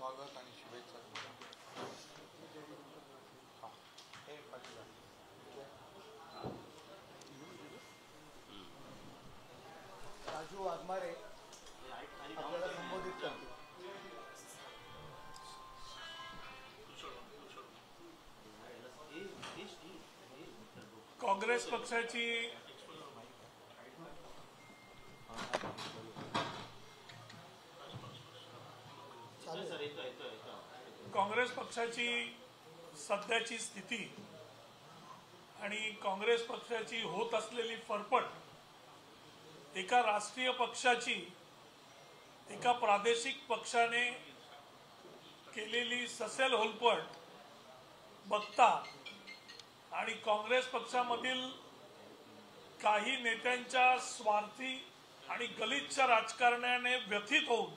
स्वागत आणि शुभेच्छा राजू वाघमारे आपल्याला संबोधित करतील. काँग्रेस पक्षाची सध्याची स्थिती आणि काँग्रेस पक्षाची होत असलेली फरफट एका राष्ट्रीय पक्षाची एका प्रादेशिक पक्षाने केलेली ससेल होलपट बघता आणि काँग्रेस पक्षामधील काही नेत्यांच्या स्वार्थी आणि गलिच्छ राजकारणाने व्यथित होऊन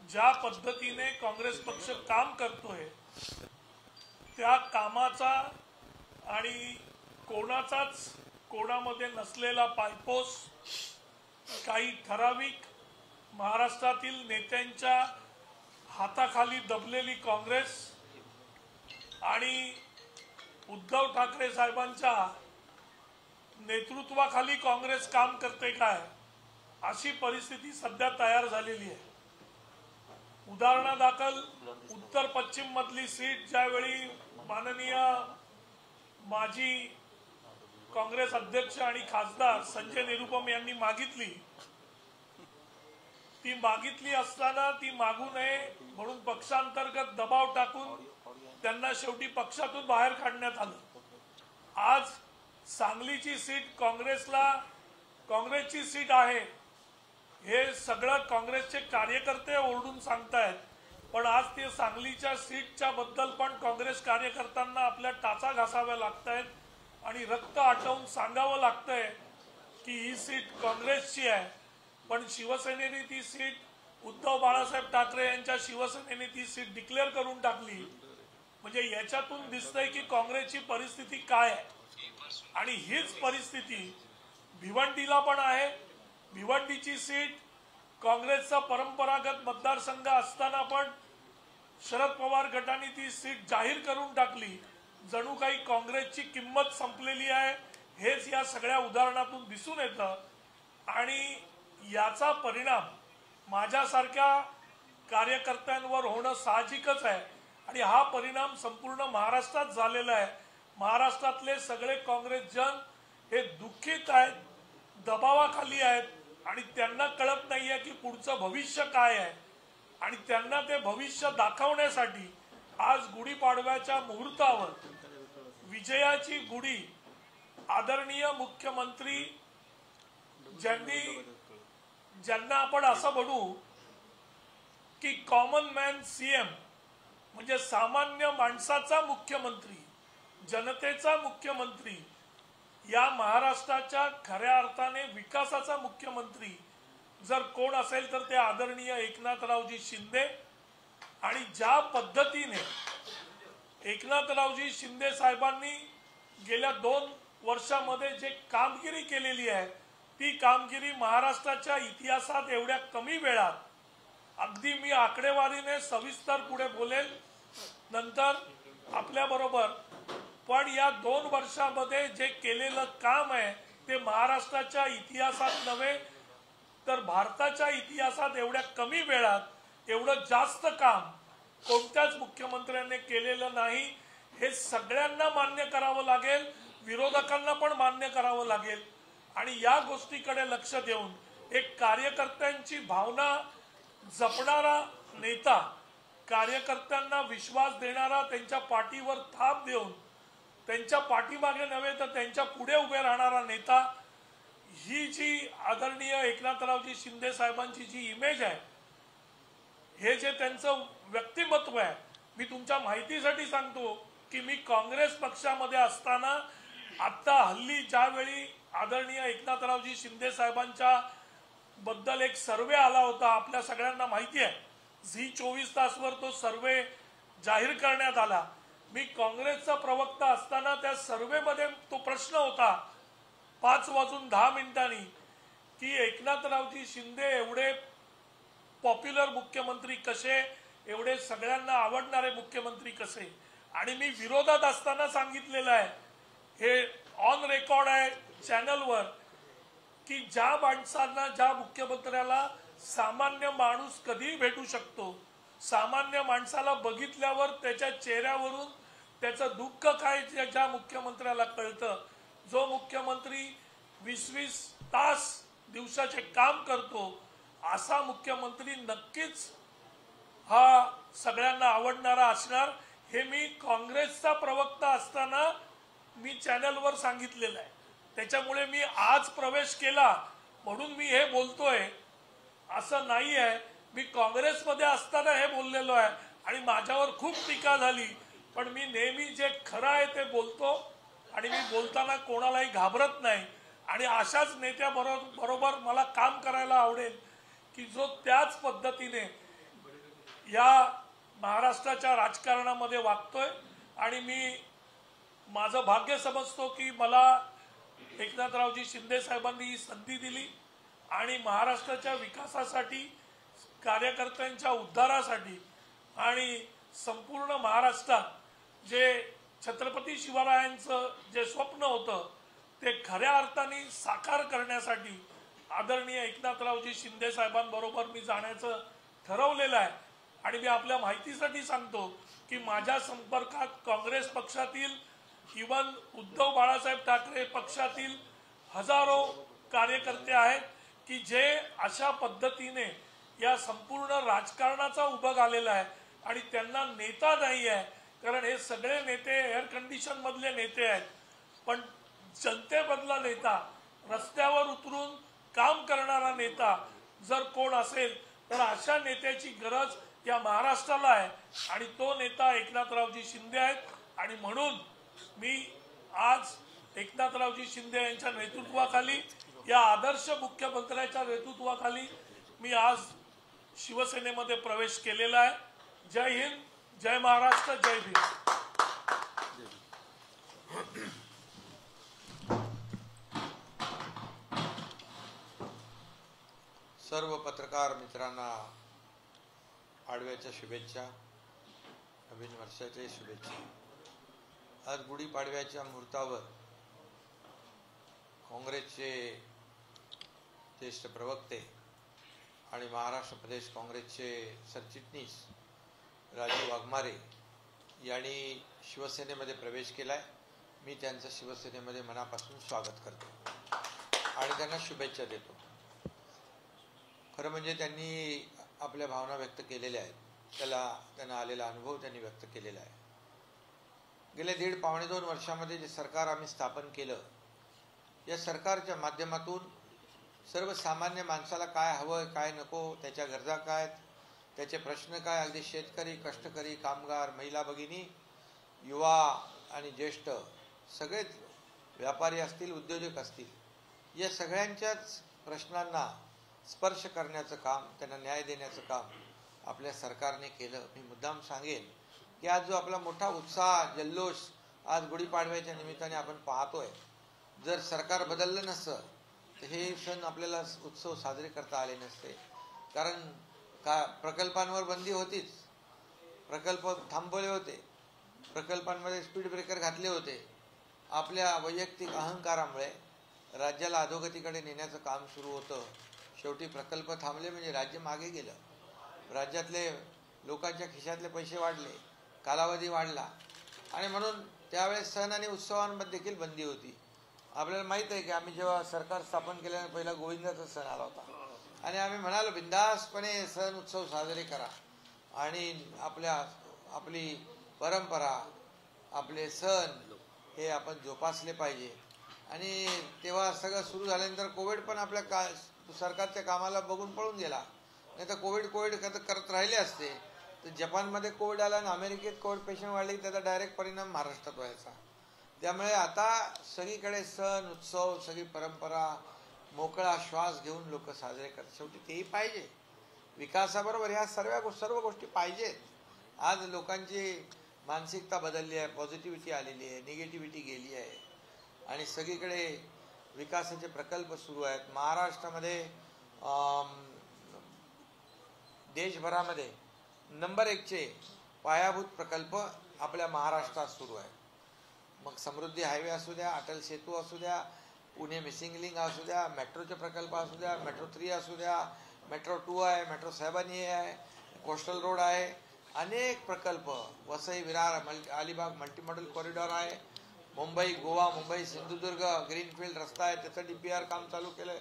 ज्या पद्धतीने काँग्रेस पक्ष काम करतोय त्या कामाचा आणि कोणामध्ये नसलेला पायपोस काही ठराविक महाराष्ट्रातील नेत्यांच्या हाताखाली दबलेली काँग्रेस आणि उद्धव ठाकरे साहेबांच्या नेतृत्वाखाली काँग्रेस काम करते काय अशी परिस्थिती सध्या तयार झालेली आहे. उदाहरणादाखल उत्तर पश्चिम मधली सीट ज्यावेळी माननीय माजी काँग्रेस अध्यक्ष आणि खासदार संजय निरुपम यांनी मागितली असताना ती मागू नये म्हणून पक्षांतर्गत दबाव टाकून त्यांना शेवटी पक्षातून बाहेर काढण्यात आलं. आज सांगलीची सीट काँग्रेसची सीट आहे हे सगळं काँग्रेसचे कार्यकर्ते ओरडून सांगतायत, पण आज ते सांगलीच्या सीटच्या बद्दल पण काँग्रेस कार्यकर्त्यांना आपल्या टाचा घासाव्या लागतायत आणि रक्त आटवून सांगावं लागतंय की ही सीट काँग्रेसची आहे, पण शिवसेनेने ती सीट उद्धव बाळासाहेब ठाकरे यांच्या शिवसेनेने ती सीट डिक्लेअर करून टाकली. म्हणजे याच्यातून दिसतंय की काँग्रेसची परिस्थिती काय आहे. आणि हीच परिस्थिती भिवंडीला पण आहे. भिवंडीची सीट काँग्रेसचा परंपरागत मतदारसंघ असताना पण शरद पवार गटाने ती सीट जाहीर करून टाकली. जणू काही काँग्रेसची किंमत संपलेली आहे हेच या सगळ्या उदाहरणातून दिसून येतं. आणि याचा परिणाम माझ्यासारख्या कार्यकर्त्यांवर होणं साहजिकच आहे आणि हा परिणाम संपूर्ण महाराष्ट्रात झालेला आहे. महाराष्ट्रातले सगळे काँग्रेसजन हे दुःखित आहेत, दबावाखाली आहेत आणि त्यांना कळत नाहीये की पुढचं भविष्य काय आहे. आणि त्यांना ते भविष्य दाखवण्यासाठी आज गुढीपाडव्याच्या मुहूर्तावर विजयाची गुढी आदरणीय मुख्यमंत्री ज्यांना आपण असं म्हणू की कॉमन मॅन सीएम म्हणजे सामान्य माणसाचा मुख्यमंत्री, जनतेचा मुख्यमंत्री, या महाराष्ट्राच्या खऱ्या अर्थाने विकासाचा मुख्यमंत्री जर कोण असेल तर ते आदरणीय एकनाथरावजी शिंदे. आणि ज्या पद्धतीने एकनाथरावजी शिंदे साहेबांनी गेल्या 2 वर्षामध्ये जे कामगिरी केलेली आहे ती कामगिरी महाराष्ट्राच्या इतिहासात एवढ्या कमी वेळात, अगदी मी आकडेवारीने सविस्तर पुढे बोलेल नंतर आपल्याबरोबर, पण या 2 वर्षामध्ये जे केलेलं काम आहे ते महाराष्ट्राच्या इतिहासात नव्हे तर भारताच्या इतिहासात एवढ्या कमी वेळात एवढं जास्त काम कोणत्याच मुख्यमंत्र्यांनी केलेलं नाही. हे सगळ्यांना मान्य करावं लागेल, विरोधकांना पण मान्य करावं लागेल. आणि या गोष्टीकडे लक्ष देऊन एक कार्यकर्त्यांची भावना जपणारा नेता, कार्यकर्त्यांना विश्वास देणारा, त्यांच्या पाठीवर थाप देऊन त्यांच्या पाठीमागे नव्हे तर त्यांच्या पुढे उभे राहणारा नेता, ही जी आदरणीय एकनाथरावजी शिंदे साहेबांची जी इमेज आहे, हे जे त्यांचं व्यक्तिमत्व आहे, मी तुमच्या माहितीसाठी सांगतो की मी काँग्रेस पक्षामध्ये असताना आता हल्ली ज्यावेळी आदरणीय एकनाथरावजी शिंदे साहेबांच्या बद्दल एक सर्वे आला होता, आपल्या सगळ्यांना माहिती आहे, झी 24 तासवर तो सर्वे जाहीर करण्यात आला. मी काँग्रेसचा प्रवक्ता असताना त्या सर्वेमध्ये तो प्रश्न होता 5:10 की एकनाथरावजी शिंदे एवढे पॉप्युलर मुख्यमंत्री कसे, एवढे सगळ्यांना आवडणारे मुख्यमंत्री कसे. आणि मी विरोधात असताना सांगितलेलं आहे, हे ऑन रेकॉर्ड आहे चॅनलवर, की ज्या माणसांना, ज्या मुख्यमंत्र्याला सामान्य माणूस कधीही भेटू शकतो, सामान्य माणसाला बघितल्यावर त्याच्या चेहऱ्यावरून त्याचं दुःख काय ज्या मुख्यमंत्र्याला कळतं, जो मुख्यमंत्री 20-20 तास दिवसाचे काम करतो, असा मुख्यमंत्री नक्कीच हा सगळ्यांना आवडणारा असणार. हे मी काँग्रेसचा प्रवक्ता असताना मी चॅनलवर सांगितलेलं आहे. त्याच्यामुळे मी आज प्रवेश केला म्हणून मी हे बोलतोय असं नाही आहे. मी काँग्रेसमध्ये असताना हे बोललेलो आहे आणि माझ्यावर खूप टीका झाली, पण मी नेहमी जे खरं आहे ते बोलतो आणि मी बोलताना कोणालाही घाबरत नाही. आणि अशाच नेत्याबरोबर मला काम करायला आवडेल की जो त्याच पद्धतीने या महाराष्ट्राच्या राजकारणामध्ये वागतोय. आणि मी माझं भाग्य समजतो की मला एकनाथरावजी शिंदे साहेबांनी ही संधी दिली आणि महाराष्ट्राच्या विकासासाठी, कार्यकर्त्यांच्या उद्धारासाठी आणि संपूर्ण महाराष्ट्रात जे छत्रपती शिवरायांचं जे स्वप्न होतं ते खऱ्या अर्थाने साकार करण्यासाठी आदरणीय एकनाथरावजी शिंदे साहेबांबरोबर मी जाण्याचं ठरवलेलं आहे. आणि मी आपल्या माहितीसाठी सांगतो की माझ्या संपर्कात काँग्रेस पक्षातील, इवन उद्धव बाळासाहेब ठाकरे पक्षातील हजारो कार्यकर्ते आहेत की जे अशा पद्धतीने या संपूर्ण राजकारणाचा उभं आलेला आहे आणि त्यांना नेता नाही आहे. कारण हे सगळे नेते एअर कंडिशन मधले नेते आहेत, पण जनतेमधला नेता, रस्त्यावर उतरून काम करणारा नेता जर कोण असेल तर अशा नेत्याची गरज या महाराष्ट्राला आहे आणि तो नेता एकनाथरावजी शिंदे आहेत. आणि म्हणून मी आज एकनाथरावजी शिंदे यांच्या नेतृत्वाखाली, या आदर्श मुख्यमंत्र्याच्या नेतृत्वाखाली मी आज शिवसेनेमध्ये प्रवेश केलेला आहे. जय हिंद, जय महाराष्ट्र, जय भीम. सर्व पत्रकार मित्रांना पाडव्याच्या शुभेच्छा, नवीन वर्षाच्या शुभेच्छा. आज गुढीपाडव्याच्या मुहूर्तावर काँग्रेसचे ज्येष्ठ प्रवक्ते आणि महाराष्ट्र प्रदेश काँग्रेसचे सरचिटणीस राजू वाघमारे यांनी शिवसेनेमध्ये प्रवेश केला आहे. मी त्यांचं शिवसेनेमध्ये मनापासून स्वागत करतो आणि त्यांना शुभेच्छा देतो. खरं म्हणजे त्यांनी आपल्या भावना व्यक्त केलेल्या आहेत, त्यांना आलेला अनुभव त्यांनी व्यक्त केलेला आहे. गेल्या 1.5-2 वर्षामध्ये जे सरकार आम्ही स्थापन केलं, या सरकारच्या माध्यमातून सर्वसामान्य माणसाला काय हवं, काय नको, त्याच्या गरजा काय आहेत, त्याचे प्रश्न काय, अगदी शेतकरी, कष्टकरी, कामगार, महिला भगिनी, युवा आणि ज्येष्ठ, सगळेच व्यापारी असतील, उद्योजक असतील, या सगळ्यांच्याच प्रश्नांना स्पर्श करण्याचं काम, त्यांना न्याय देण्याचं काम आपल्या सरकारने केलं. मी मुद्दाम सांगेन की आज जो आपला मोठा उत्साह, जल्लोष आज गुढीपाडव्याच्या निमित्ताने आपण पाहतोय, जर सरकार बदललं नसतं तर हे सण आपल्याला उत्सव साजरे करता आले नसते. कारण प्रकल्पांवर बंदी होतीच, प्रकल्प थांबवले होते, प्रकल्पांमध्ये स्पीड ब्रेकर घातले होते. आपल्या वैयक्तिक अहंकारामुळे राज्याला अधोगतीकडे नेण्याचं काम सुरू होतं. शेवटी प्रकल्प थांबले म्हणजे राज्य मागे गेलं. राज्यातले लोकांच्या खिशातले पैसे वाढले, कालावधी वाढला आणि म्हणून त्यावेळेस सण आणि उत्सवांमध्ये देखील बंदी होती. आपल्याला माहीत आहे की आम्ही जेव्हा सरकार स्थापन केल्याने पहिला गोविंदाचा सण आला होता आणि आम्ही म्हणालो बिंदासपणे सण उत्सव साजरे करा आणि आपली परंपरा, आपले सण हे आपण जोपासले पाहिजे. आणि तेव्हा सगळं सुरू झाल्यानंतर कोविड पण आपल्या सरकारच्या कामाला बघून पळून गेला. नाही तर कोविड करत राहिले असते तर जपानमध्ये कोविड आला आणि अमेरिकेत कोविड पेशंट वाढले की त्याचा डायरेक्ट परिणाम महाराष्ट्रात व्हायचा. त्यामुळे आता सगळीकडे सण उत्सव, सगळी परंपरा मोकळा श्वास घेऊन लोक साजरे करतात. शेवटी तेही पाहिजे. विकासाबरोबर ह्या सर्व गोष्टी पाहिजेत. आज लोकांची मानसिकता बदलली आहे, पॉझिटिव्हिटी आलेली आहे, निगेटिव्हिटी गेली आहे आणि सगळीकडे विकासाचे प्रकल्प सुरू आहेत. महाराष्ट्रामध्ये देशभरामध्ये नंबर 1चे पायाभूत प्रकल्प आपल्या महाराष्ट्रात सुरू आहे. मग समृद्धी हायवे असू द्या, अटल सेतू असू द्या, पुणे मिसिंग लिंक असू द्या, मेट्रोचे प्रकल्प असू द्या, मेट्रो 3 असू द्या, मेट्रो 2 आहे, मेट्रो 7 आहे, कोस्टल रोड आहे, अनेक प्रकल्प, वसई विरार अलिबाग मल्टीमॉडल कॉरिडॉर आहे, मुंबई गोवा, मुंबई सिंधुदुर्ग ग्रीनफील्ड रस्ता आहे, त्याचं DPR काम चालू केलंय.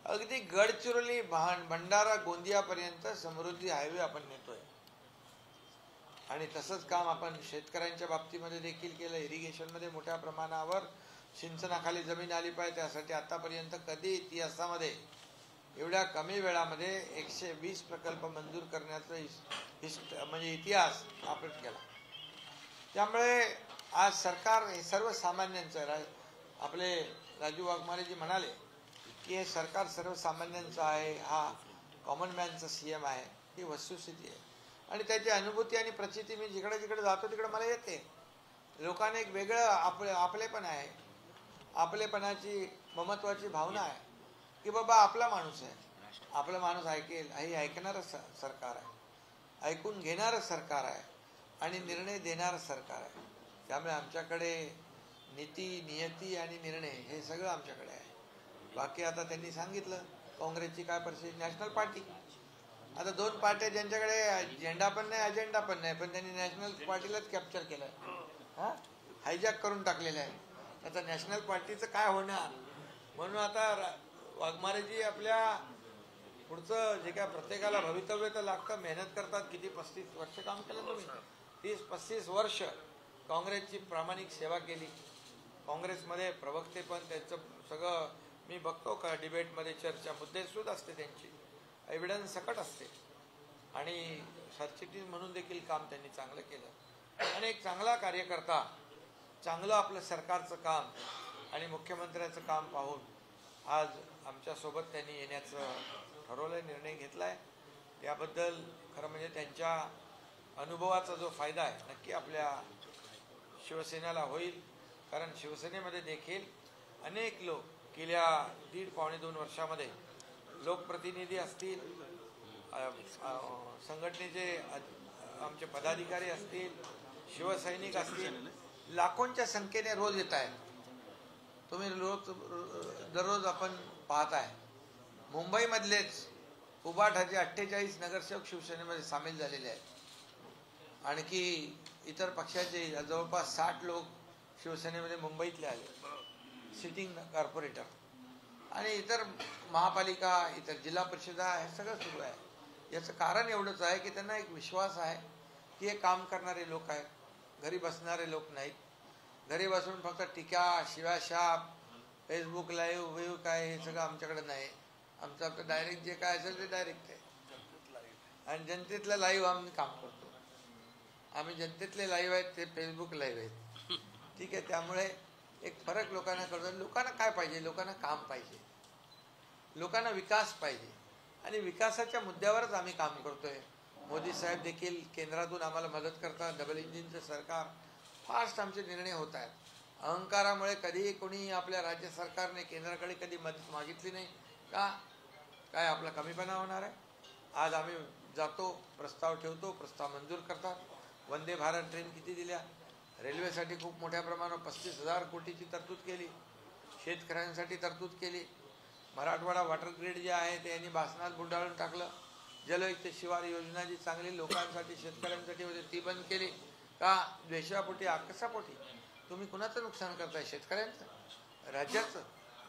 अगदी गडचिरोली भंडारा गोंदियापर्यंत समृद्धी हायवे आपण नेतोय. आणि तसंच काम आपण शेतकऱ्यांच्या बाबतीमध्ये देखील केलं. इरिगेशनमध्ये मोठ्या प्रमाणावर सिंचनाखाली जमीन आली पाहिजे, त्यासाठी आतापर्यंत कधी इतिहासामध्ये एवढ्या कमी वेळामध्ये 120 प्रकल्प मंजूर करण्याचा म्हणजे इतिहास आपण केला. त्यामुळे आज सरकार हे सर्वसामान्यांचं आपले राजू वाघमारेजी म्हणाले की हे सरकार सर्वसामान्यांचं आहे, हा कॉमन मॅनचा CM आहे. ही वस्तुस्थिती आहे आणि त्याची अनुभूती आणि प्रचिती मी जिकडे जिकडे जातो तिकडे मला येते. लोकांना एक वेगळं आपलेपण आहे, आपलेपणाची ममत्वाची भावना आहे की बाबा आपला माणूस आहे, आपला माणूस ऐकेल, हे ऐकणारं सरकार आहे, ऐकून घेणारं सरकार आहे आणि निर्णय देणारं सरकार आहे. त्यामुळे आमच्याकडे नीती, नियती आणि निर्णय हे सगळं आमच्याकडे आहे. बाकी आता त्यांनी सांगितलं काँग्रेसची काय परिस्थिती, नॅशनल पार्टी. आता 2 पार्ट्या ज्यांच्याकडे झेंडा पण नाही, अजेंडा पण नाही, पण त्यांनी नॅशनल पार्टीलाच कॅप्चर केलं, हायजॅक करून टाकलेलं आहे. आता नॅशनल पार्टीचं काय होणार. म्हणून आता वाघमारेजी आपल्या पुढचं जे काय प्रत्येकाला भवितव्य तर लागतं, मेहनत करतात. किती 35 वर्ष काम केलं तुम्ही, 30-35 वर्ष काँग्रेसची प्रामाणिक सेवा केली. काँग्रेसमध्ये प्रवक्ते पण त्यांचं सगळं मी बघतो का डिबेटमध्ये चर्चा मुद्देसूद असते, त्यांची एव्हिडन्स सकट असते आणि सरचिटणीस म्हणून देखील काम त्यांनी चांगलं केलं. आणि एक चांगला कार्यकर्ता, चांगलं आपलं सरकारचं काम आणि मुख्यमंत्र्याचं काम पाहून आज आमच्यासोबत त्यांनी येण्याचं ठरवलं, निर्णय घेतला आहे. त्याबद्दल खरं म्हणजे त्यांच्या अनुभवाचा जो फायदा आहे नक्की आपल्या शिवसेनेला होईल. कारण शिवसेनेमध्ये देखील अनेक लोक गेल्या 1.5-2 वर्षामध्ये लोकप्रतिनिधी असतील, संघटनेचे आमचे पदाधिकारी असतील, शिवसैनिक असतील, लाखोंच्या संख्येने रोज येत आहेत. तुम्ही दररोज आपण पाहताय. मुंबईमधलेच उबाठाचे 48 नगरसेवक शिवसेनेमध्ये सामील झालेले आहेत. आणखी इतर पक्षाचे जवळपास 60 लोक शिवसेनेमध्ये मुंबईतले आले, सिटिंग कॉर्पोरेटर आणि इतर महापालिका, इतर जिल्हा परिषदा, हे सगळं सुरू आहे. याचं कारण एवढंच आहे की त्यांना एक विश्वास आहे की हे काम करणारे लोक आहेत, घरी बसणारे लोक नाहीत. घरी बसून फक्त टीका, शिवाशाप, फेसबुक लाईव्ह काय हे सगळं आमच्याकडे नाही. आमचं डायरेक्ट जे काय असेल ते डायरेक्ट आहे आणि जनतेतलं लाईव्ह आम्ही काम करतो. आम्ही जनतेतले लाईव्ह आहेत, ते फेसबुक लाईव्ह आहेत. ठीक आहे. त्यामुळे एक फरक लोकांना कळतो. लोकांना काय पाहिजे, लोकांना काम पाहिजे, लोकांना विकास पाहिजे आणि विकासाच्या मुद्द्यावरच आम्ही काम करतोय. मोदी साहेब देखील केंद्रातून आम्हाला मदत करतात. डबल इंजिनचं सरकार, फास्ट आमचे निर्णय होत आहेत. अहंकारामुळे कधीही कोणी आपल्या राज्य सरकारने केंद्राकडे कधी मदत मागितली नाही का, काय आपला कमीपणा होणार आहे. आज आम्ही जातो, प्रस्ताव ठेवतो, प्रस्ताव मंजूर करतात. वंदे भारत ट्रेन किती दिल्या, रेल्वेसाठी खूप मोठ्या प्रमाणावर 35,000 कोटीची तरतूद केली, शेतकऱ्यांसाठी तरतूद केली. मराठवाडा वॉटर ग्रीड जे आहे ते यांनी भासणात गुंडाळून टाकलं. जलयुक्त शिवार योजना जी चांगली लोकांसाठी शेतकऱ्यांसाठी होती ती बंद केली का, द्वेषापोटी, आकसापोटी. तुम्ही कुणाचं नुकसान करताय, शेतकऱ्यांचं, राज्याचं.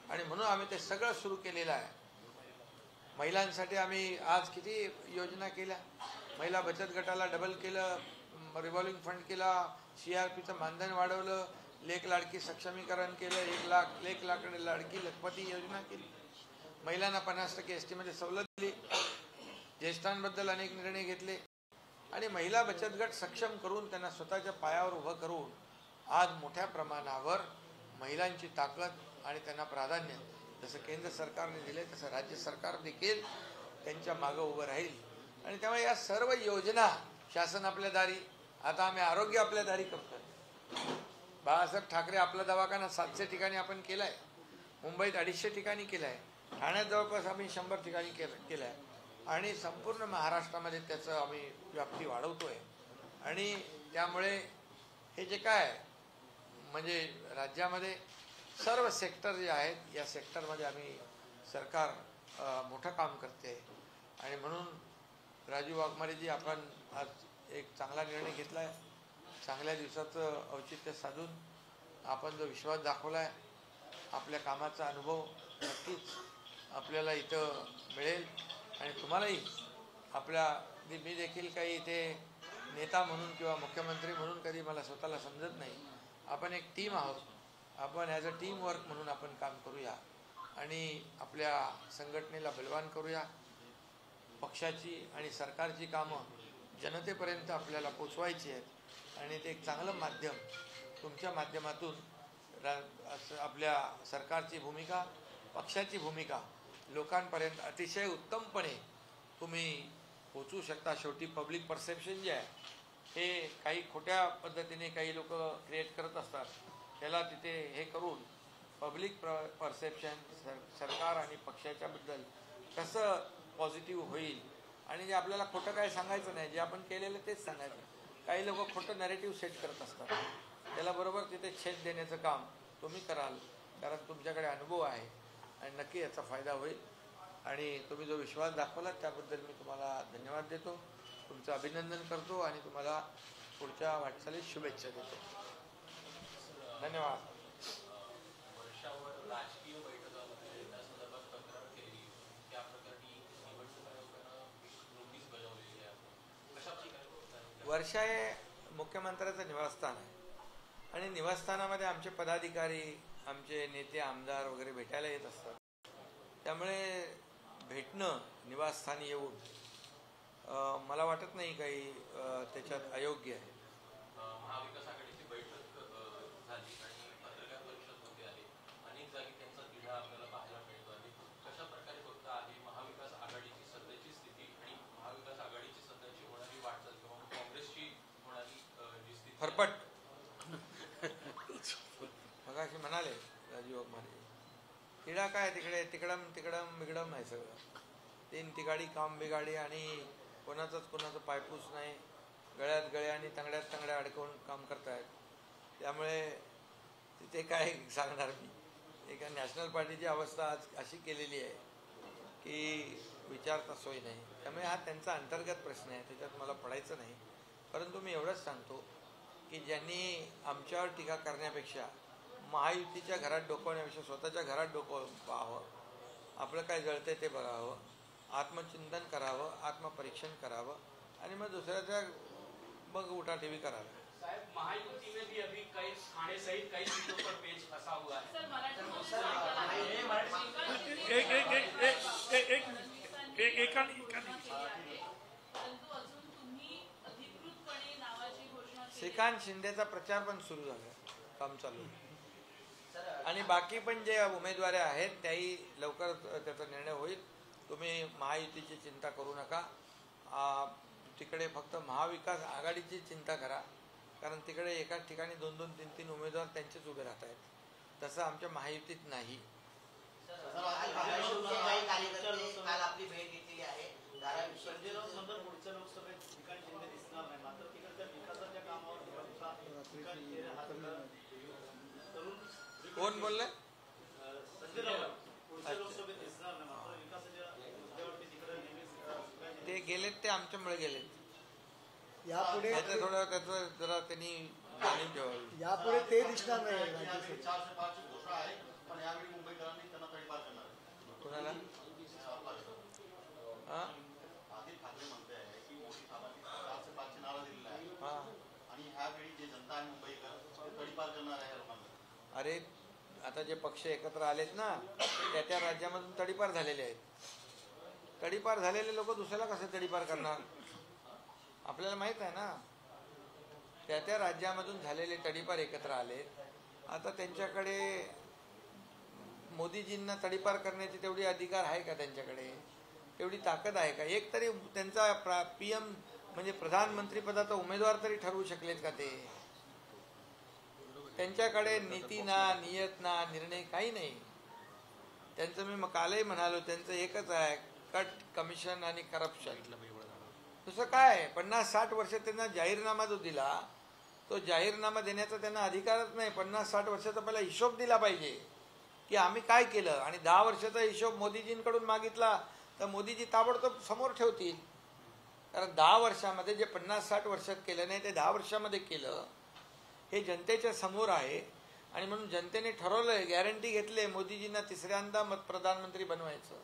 आणि म्हणून आम्ही ते सगळं सुरू केलेलं आहे. महिलांसाठी आम्ही आज किती योजना केल्या. महिला बचत गटाला डबल केलं, रिव्हॉल्विंग फंड केला, CRPचं मानधन वाढवलं, लेक लाडकी सक्षमीकरण केलं, 1 लाख लेक लाडकी लखपती योजना केली, महिलांना 50% ST मध्ये सवलत दिली, ज्येष्ठांबद्दल अनेक निर्णय घेतले आणि महिला बचत गट सक्षम करून त्यांना स्वतःच्या पायावर उभं करून आज मोठ्या प्रमाणावर महिलांची ताकद आणि त्यांना प्राधान्य जसं केंद्र सरकारने दिले तसं राज्य सरकार देखील त्यांच्या मागं उभं राहील. आणि त्यामुळे या सर्व योजना शासन आपल्या दारी, आता आम्ही आरोग्य आपल्या दारी करतोय. बाळासाहेब ठाकरे आपला दवाखाना 700 ठिकाणी आपण केलाय, मुंबईत 250 ठिकाणी केलाय, ठाण्यात जवळपास आम्ही 100 ठिकाणी केलाय. आणि संपूर्ण महाराष्ट्रामध्ये त्याचं आम्ही व्याप्ती वाढवतोय. आणि त्यामुळे हे जे काय म्हणजे राज्यामध्ये सर्व सेक्टर जे आहेत या सेक्टरमध्ये आम्ही सरकार मोठं काम करते. आणि म्हणून राजू वाघमारेजी आपण आज एक चांगला निर्णय घेतला आहे. चांगल्या दिवसाचं औचित्य साधून आपण जो विश्वास दाखवला आहे, आपल्या कामाचा अनुभव नक्कीच आपल्याला इथं मिळेल. आणि तुम्हालाही मी देखील काही इथे नेता म्हणून किंवा मुख्यमंत्री म्हणून कधी मला स्वतःला समजत नाही. आपण एक टीम आहोत. आपण ॲज अ टीम वर्क म्हणून आपण काम करूया आणि आपल्या संघटनेला बलवान करूया. पक्षाची आणि सरकारची कामं जनतेपर्यंत आपल्याला पोचवायची आहेत आणि ते एक चांगलं माध्यम तुमच्या माध्यमातून आपल्या सरकारची भूमिका, पक्षाची भूमिका लोकांपर्यंत अतिशय उत्तमपणे तुम्ही पोचवू शकता. शेवटी पब्लिक परसेप्शन जे आहे हे काही खोट्या पद्धतीने काही लोक क्रिएट करत असतात. त्याला तिथे हे करून पब्लिक परसेप्शन सरकार आणि पक्षाच्याबद्दल कसं पॉझिटिव्ह होईल. आणि जे आपल्याला खोटं काय सांगायचं नाही, जे आपण केलेलं तेच सांगायचं. काही लोक खोटं नॅरेटिव्ह सेट करत असतात, त्याला बरोबर तिथे छेद देण्याचं काम तुम्ही कराल, कारण तुमच्याकडे अनुभव आहे आणि नक्की याचा फायदा होईल. आणि तुम्ही जो विश्वास दाखवला त्याबद्दल मी तुम्हाला धन्यवाद देतो, तुमचं अभिनंदन करतो आणि तुम्हाला पुढच्या वाटचालीत शुभेच्छा देतो. धन्यवाद. वर्षा हे मुख्यमंत्र्याचं निवासस्थान आहे आणि निवासस्थानामध्ये आमचे पदाधिकारी, आमचे नेते, आमदार वगैरे भेटायला येत असतात. त्यामुळे भेटणं निवासस्थानी येऊन मला वाटत नाही काही त्याच्यात अयोग्य आहे. महाविकास आघाडीची बैठक झाली आणि पत्रकार परिषद होते आहे. अनेक जागी त्यांचा तिढा आपल्याला पाहायला मिळतो आहे. कशा प्रकारे बघता आहे महाविकास आघाडीची सध्याची स्थिती आणि महाविकास आघाडीची सध्याची होणारी वाटचाल किंवा काँग्रेसची होणारी जी स्थिती? फरफट मग अशी म्हणाले राजू वाघमारे, तिढा काय तिकडे तिकडम तिकडम बिगडम आहे सगळं. तीन तिगाडी काम बिगाडी आणि कोणाचं पायपूस नाही. गळ्यात गळे आणि तंगड्यात तंगड्या अडकवून काम करतायत. त्यामुळे तिथे काय सांगणार मी. एका नॅशनल पार्टीची अवस्था आज अशी केलेली आहे की विचारता सोय नाही. त्यामुळे हा त्यांचा अंतर्गत प्रश्न आहे, त्याच्यात मला पडायचं नाही. परंतु मी एवढंच सांगतो की ज्यांनी आमच्यावर टीका करण्यापेक्षा महायुतीच्या घरात डोकवण्यापेक्षा स्वतःच्या घरात डोकं पाहावं, आपलं काय जळतंय ते बघावं, आत्मचिंतन करावं, आत्मपरीक्षण करावं आणि मग दुसऱ्याच्या मग उठाठेवी करावी. साहब, महायुति में भी अभी कई थाने सहित कई सीटों पर पेच फंसा हुआ है. श्रीकांत शिंदेचा प्रचार पण सुरू झाला, काम चालू आहे. आणि बाकी पण जे उमेदवार आहेत त्याही लवकर त्याचा निर्णय होईल. तुम्ही महायुतीची चिंता करू नका. तिकडे फक्त महाविकास आघाडीची चिंता करा, कारण तिकडे एकाच ठिकाणी 2-2, 3-3 उमेदवार त्यांचेच उभे राहत आहेत. तसं आमच्या महायुतीत नाही. आपली भेट घेतलेली आहे. पुढच्या लोकसभेत श्रीकांत शिंदे दिसणार नाही, मात्र तिकडच्या विकासाच्या कामावर कोण बोलले? संजय राऊत पुढच्या लोकसभेत दिसणार नाही, मात्र विकासाच्या मुद्द्यावरती तिकडे नेहमीच ते गेलेत, ते आमच्यामुळे गेलेत. यापुढे थोडं त्याचं जरा त्यांनी जाणीव ठेवावी. यापुढे ते दिसणार नाही राज्यसभेत. 405 घोषणा आहे, पण यावेळी मुंबईकरांनी त्यांना तडीपार करणार आहे. कोणाला? आदिल ठाकरे म्हणते आहे की मोदी साहेबांनी 405 नारा दिलेला आहे आणि ह्यावेळी जे जनता आहे मुंबईकर तडीपार करणार आहे लोकांना. अरे आता जे पक्ष एकत्र आलेत ना, त्या राज्यामधून तडीपार झालेले आहेत. तडीपार झालेले लोक दुसऱ्याला कसे तडीपार करणार? आपल्याला माहित आहे ना, त्या राज्यामधून झालेले तडीपार एकत्र आलेत. आता त्यांच्याकडे मोदीजींना तडीपार करण्याची तेवढी अधिकार आहे का? त्यांच्याकडे तेवढी ताकद आहे का? एक तरी त्यांचा PM म्हणजे प्रधानमंत्री पदाचा उमेदवार तरी ठरवू शकलेत का ते? त्यांच्याकडे नीती ना, नियत ना, निर्णय काही नाही त्यांचं. मी कालही म्हणालो, त्यांचं एकच आहे, कट कमिशन आणि करप्शन. दुसरं काय 50-60 वर्ष त्यांना जाहीरनामा जो दिला तो जाहीरनामा देण्याचा त्यांना अधिकारच नाही. 50-60 वर्षाचा पहिला हिशोब दिला पाहिजे की आम्ही काय केलं. आणि 10 वर्षाचा हिशोब मोदीजींकडून मागितला तर मोदीजी ताबडतोब समोर ठेवतील. कारण 10 वर्षामध्ये जे 50-60 वर्षात केलं नाही ते 10 वर्षामध्ये केलं हे जनतेच्या समोर आहे. आणि म्हणून जनतेने ठरवलंय, गॅरंटी घेतले मोदीजींना तिसऱ्यांदा प्रधानमंत्री बनवायचं.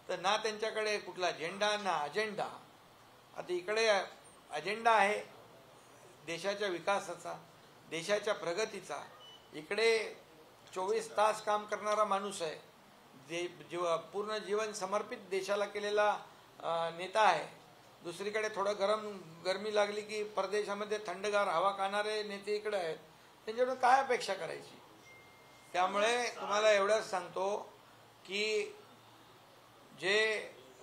तर ना त्यांच्याकडे कुठला झेंडा ना अजेंडा. आता इकडे अजेंडा आहे देशाच्या विकासाचा, देशाच्या प्रगतीचा. इकडे 24 तास काम करणारा माणूस आहे, पूर्ण जीवन समर्पित देशाला केलेला नेता आहे. दुसरीकडे थोडं गरमी लागली की परदेशामध्ये थंडगार हवा खाणारे नेते इकडे आहेत. त्यांच्याकडून काय अपेक्षा करायची. त्यामुळे तुम्हाला एवढंच सांगतो की जे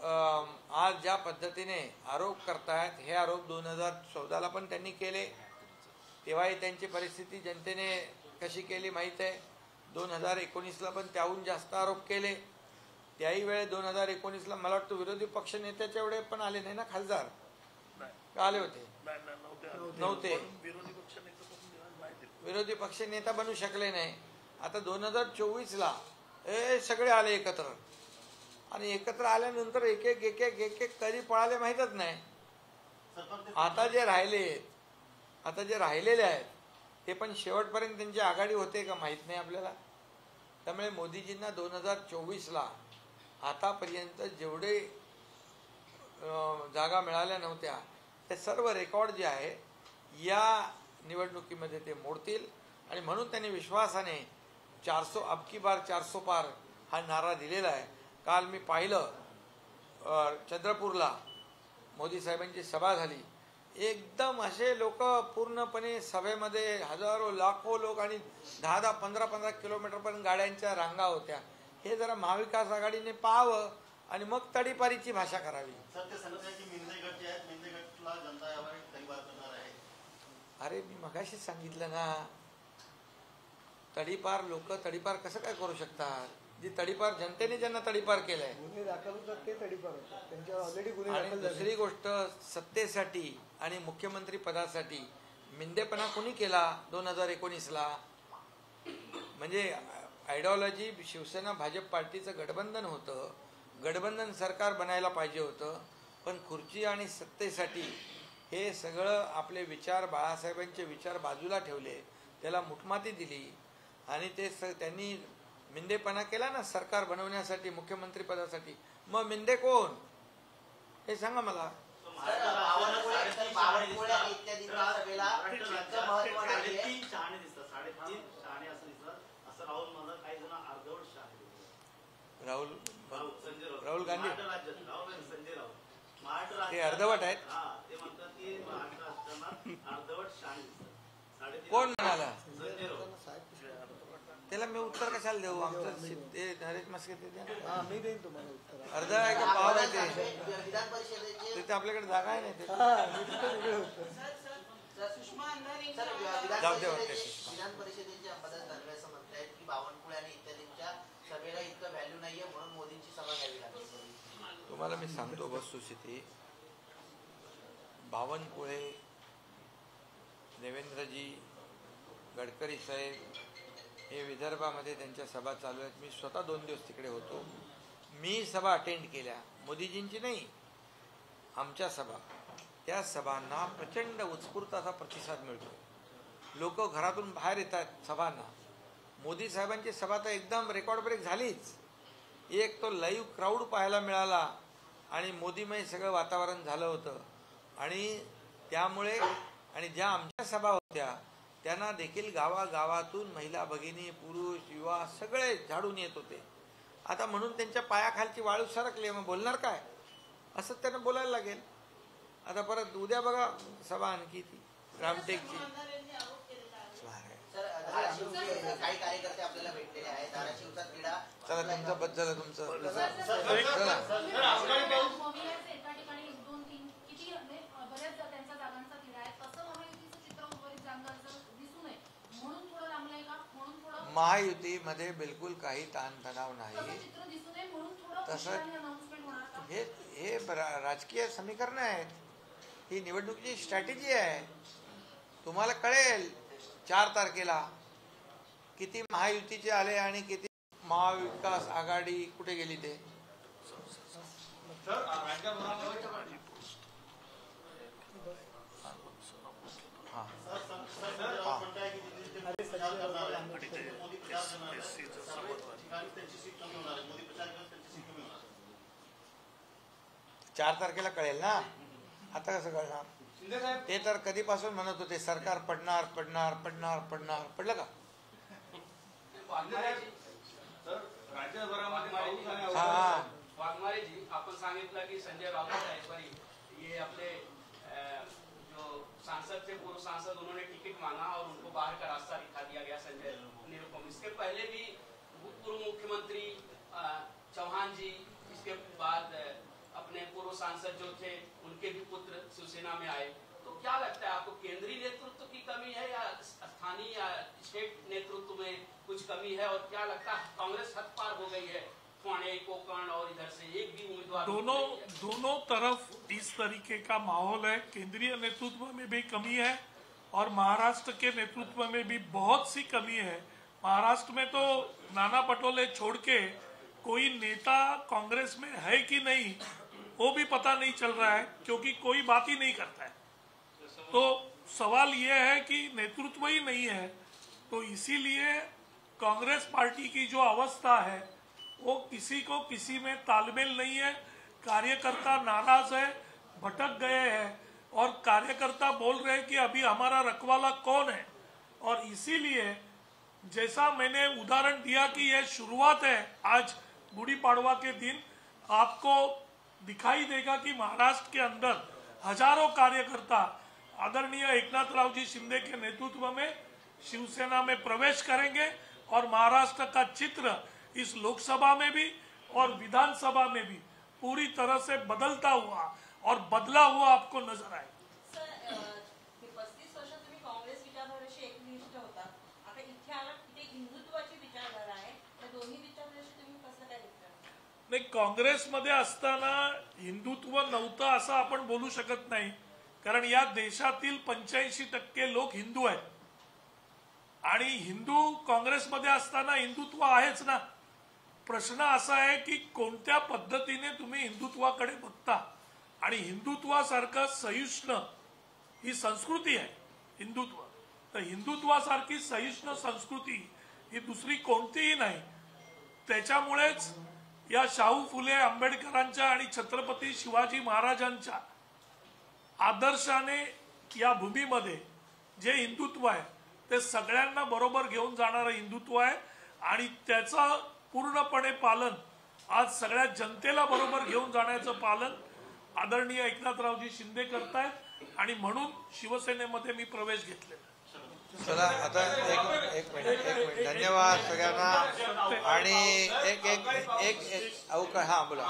आज ज्या पद्धतीने आरोप करतायत हे आरोप 2014ला पण त्यांनी केले. तेव्हाही त्यांची परिस्थिती जनतेने कशी केली माहीत आहे. 2019ला पण त्याहून जास्त आरोप केले. त्याही वेळे 2019ला मला वाटतं विरोधी पक्ष नेत्याच्या एवढे पण आले नाही ना खासदार. आले होते नव्हते. विरोधी पक्ष नेता बनू शकले नाही. आता 2024ला हे सगळे आले एकत्र. आणि एकत्र आल्यानंतर एक एक कधी पळाले माहीतच नाही. आता जे राहिलेले आहेत ते पण शेवटपर्यंत त्यांची आघाडी होते का माहीत नाही आपल्याला. त्यामुळे मोदीजींना 2024ला आतापर्यंत जेवढे जागा मिळाल्या नव्हत्या ते सर्व रेकॉर्ड जे आहे या निवडणुकीमध्ये ते मोडतील. आणि म्हणून त्यांनी विश्वासाने 400 अब की बार 400 पार हा नारा दिलेला आहे. काल मी पाहिलं चंद्रपूरला मोदी साहेबांची सभा झाली. एकदम असे लोक पूर्णपणे सभेमध्ये हजारो लाखो लोक आणि 10-10, 15-15 किलोमीटरपर्यंत गाड्यांच्या रांगा होत्या. हे जरा महाविकास आघाडीने पाहावं आणि मग तडीपारीची भाषा करावी. अरे मी मगाशीच सांगितलं ना, तडीपार लोक तडीपार कसं काय करू शकतात. जी तडीपार जनतेने ज्यांना तडीपार केलंय. आणि दुसरी गोष्ट सत्तेसाठी आणि मुख्यमंत्री पदासाठी मिंदेपणा कोणी केला 2019ला. म्हणजे आयडिओलॉजी शिवसेना भाजप पार्टीचं गठबंधन होतं. गठबंधन सरकार बनायला पाहिजे होतं. पण खुर्ची आणि सत्तेसाठी हे सगळं आपले विचार, बाळासाहेबांचे विचार बाजूला ठेवले, त्याला मुठमाती दिली. आणि ते त्यांनी मिंदेपणा केला ना सरकार बनवण्यासाठी, मुख्यमंत्री पदासाठी. मग मिंदे कोण हे सांगा मला. राहुल गांधी ते अर्धवट आहेत. कोण म्हणाला त्याला मी उत्तर कशाला देऊ. आमचं ते नरेश मस्के ते मी देईन तुम्हाला उत्तर. अर्ध आहे का पाव आहे ते आपल्याकडे जागा आहे नाही. जाऊ दे. विधान परिषदेचे अंबादास दानवे असं म्हणतायत की बावनकुळे आणि इत्यादींच्या सभेला इतकं व्हॅल्यू नाहीये म्हणून मोदींची सभा घ्यावी लागली. तुम्हाला मी सांगतो वस्तुस्थिती. बावनकुळे, देवेंद्रजी, गडकरी साहेब हे विदर्भामध्ये त्यांच्या सभा चालू आहेत. मी स्वतः 2 दिवस तिकडे होतो. मी सभा अटेंड केल्या, मोदीजींची नाही, आमच्या सभा. त्या सभांना प्रचंड उत्स्फूर्त असा प्रतिसाद मिळतो. लोक घरातून बाहेर येतात सभांना. मोदी साहेबांची सभा तर एकदम रेकॉर्ड ब्रेक झालीच. एक तो लाईव्ह क्राऊड पाहायला मिळाला आणि मोदीमय सगळं वातावरण झालं होतं. आणि त्यामुळे आणि ज्या आमच्या सभा होत्या त्यांना देखील गावागावातून महिला भगिनी, पुरुष, युवा सगळे झाडून येत होते. आता म्हणून त्यांच्या पायाखालची वाळू सरकली. मग बोलणार काय असं त्यांना बोलायला लागेल. आता परत उद्या बघा सभा आणखी ती रामटेकची. काही कार्यकर्ते आपल्याला भेटलेले आहेत. धाराशिवचा क्रीडा चला तुमचं बद्दल तुमचं महायुतीमध्ये बिलकुल काही ताणतणाव नाही. तसं हे राजकीय समीकरण आहेत. ही निवडणुकीची स्ट्रॅटेजी आहे. तुम्हाला कळेल 4 तारखेला किती महायुतीचे आले आणि किती महाविकास आघाडी कुठे गेली ते. चार तारखेला कळेल ना. आता कसं कळणार. ते तर कधीपासून म्हणत होते सरकार पडणार पडणार पडणार पडणार. पडलं का. वाघमारेजी आपण सांगितलं की संजय राऊत आहे सॉरी ये अपने जो सांसद थे पूर्व सांसद उन्होंने टिकट मांगा और उनको बाहर का रास्ता दिखा दिया गया संजय निरुपम. इसके पहले भी पूर्व मुख्यमंत्री चौहान जी, इसके बाद अपने पूर्व सांसद जो थे उनके भी पुत्र शिवसेना में आए. तो क्या लगता है आपको केंद्रीय नेतृत्व की कमी है या स्थानीय या स्टेट नेतृत्व में कुछ कमी है. और क्या लगता है कांग्रेस हद पार हो गई है. पुणे कोकण और इधर से एक भी उम्मीदवार दोनों तरफ इस तरीके का माहौल है. केंद्रीय नेतृत्व में भी कमी है और महाराष्ट्र के नेतृत्व में भी बहुत सी कमी है. महाराष्ट्र में तो नाना पटोले छोड़ के कोई नेता कांग्रेस में है कि नहीं वो भी पता नहीं चल रहा है, क्योंकि कोई बात ही नहीं करता है. तो सवाल ये है कि नेतृत्व ही नहीं है. तो इसीलिए कांग्रेस पार्टी की जो अवस्था है वो किसी को किसी में तालमेल नहीं है. कार्यकर्ता नाराज है, भटक गए हैं और कार्यकर्ता बोल रहे हैं कि अभी हमारा रखवाला कौन है. और इसीलिए जैसा मैंने उदाहरण दिया कि यह शुरुआत है. आज गुड़ी पाड़वा के दिन आपको दिखाई देगा कि महाराष्ट्र के अंदर हजारों कार्यकर्ता आदरणीय एकनाथरावजी शिंदे के नेतृत्व में शिवसेना में प्रवेश करेंगे और महाराष्ट्र का चित्र इस लोकसभा में भी और विधानसभा में भी पूरी तरह से बदलता हुआ और बदला हुआ आपको नजर आए. 35 वर्ष तुम्ही काँग्रेस विचारधारेशी एकनिष्ठ होता. आता इथे आलात इथे हिंदुत्वाची विचारधारा आहे. त्या दोन्ही विचारधारेशी तुम्ही कसं काय दिसता. नाही, काँग्रेसमध्ये असताना हिंदुत्व नव्हतं असं आपण बोलू शकत नाही. कारण या देशातील 85% लोक हिंदू आहेत आणि हिंदू काँग्रेसमध्ये असताना हिंदुत्व आहेच ना. प्रश्न असा आहे की कोणत्या पद्धतीने तुम्ही हिंदुत्वाकडे बघता. आणि हिंदुत्वासारखं सहिष्णु ही संस्कृती आहे हिंदुत्व. तर हिंदुत्वासारखी सहिष्णु संस्कृती ही दुसरी कोणतीही नाही. त्याच्यामुळेच या शाहू फुले आंबेडकरांच्या आणि छत्रपती शिवाजी महाराजांच्या आदर्शाने या भूमीमध्ये जे हिंदुत्व आहे ते सगळ्यांना बरोबर घेऊन जाणारं हिंदुत्व आहे. आणि त्याचं पूर्णपणे पालन आज सगळ्या जनतेला बरोबर घेऊन जाण्याचं पालन आदरणीय एकनाथरावजी शिंदे करतायत. आणि म्हणून शिवसेनेमध्ये मी प्रवेश घेतलेला. चला आता एक मिनिट धन्यवाद सगळ्यांना. आणि एक अवकाळी बोला.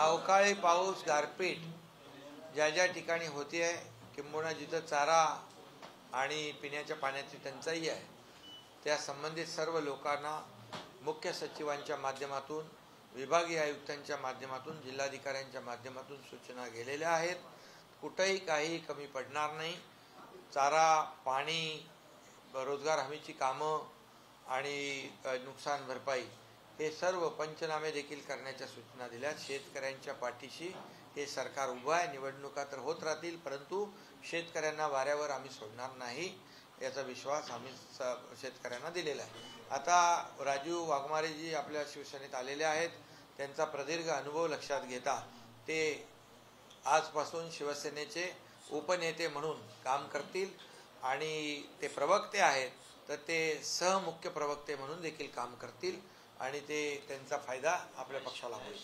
अवकाळी पाऊस गारपीट ज्या ज्या ठिकाणी होती आहे, किंबहुना जिथं चारा आणि पिण्याच्या पाण्याची टंचाई आहे, त्या संबंधित सर्व लोकांना मुख्य सचिवांच्या माध्यमातून, विभागीय आयुक्तांच्या माध्यमातून, जिल्हाधिकाऱ्यांच्या माध्यमातून सूचना गेलेल्या आहेत. कुठेही काही कमी पडणार नाही. चारा, पाणी, रोजगार हमीची कामं आणि नुकसान भरपाई हे सर्व पंचनामे देखील करण्याच्या सूचना दिल्या. शेतकऱ्यांच्या पाठीशी हे सरकार उभं आहे. निवडणुका तर होत राहतील, परंतु शेतकऱ्यांना वाऱ्यावर आम्ही सोडणार नाही याचा विश्वास आम्ही शेतकऱ्यांना दिलेला आहे. आता राजीव वाघमारेजी आपल्या शिवसेनेत आलेले आहेत. त्यांचा प्रदीर्घ अनुभव लक्षात घेता ते आजपासून शिवसेनेचे उपनेते म्हणून काम करतील. आणि ते प्रवक्ते आहेत तर ते सहमुख्य प्रवक्ते म्हणून देखील काम करतील आणि ते त्यांचा फायदा आपल्या पक्षाला होईल.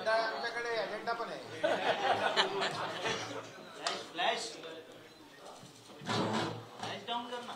आमच्याकडे अजेंडा पण आहे. फ्लॅश डाऊन कर ना.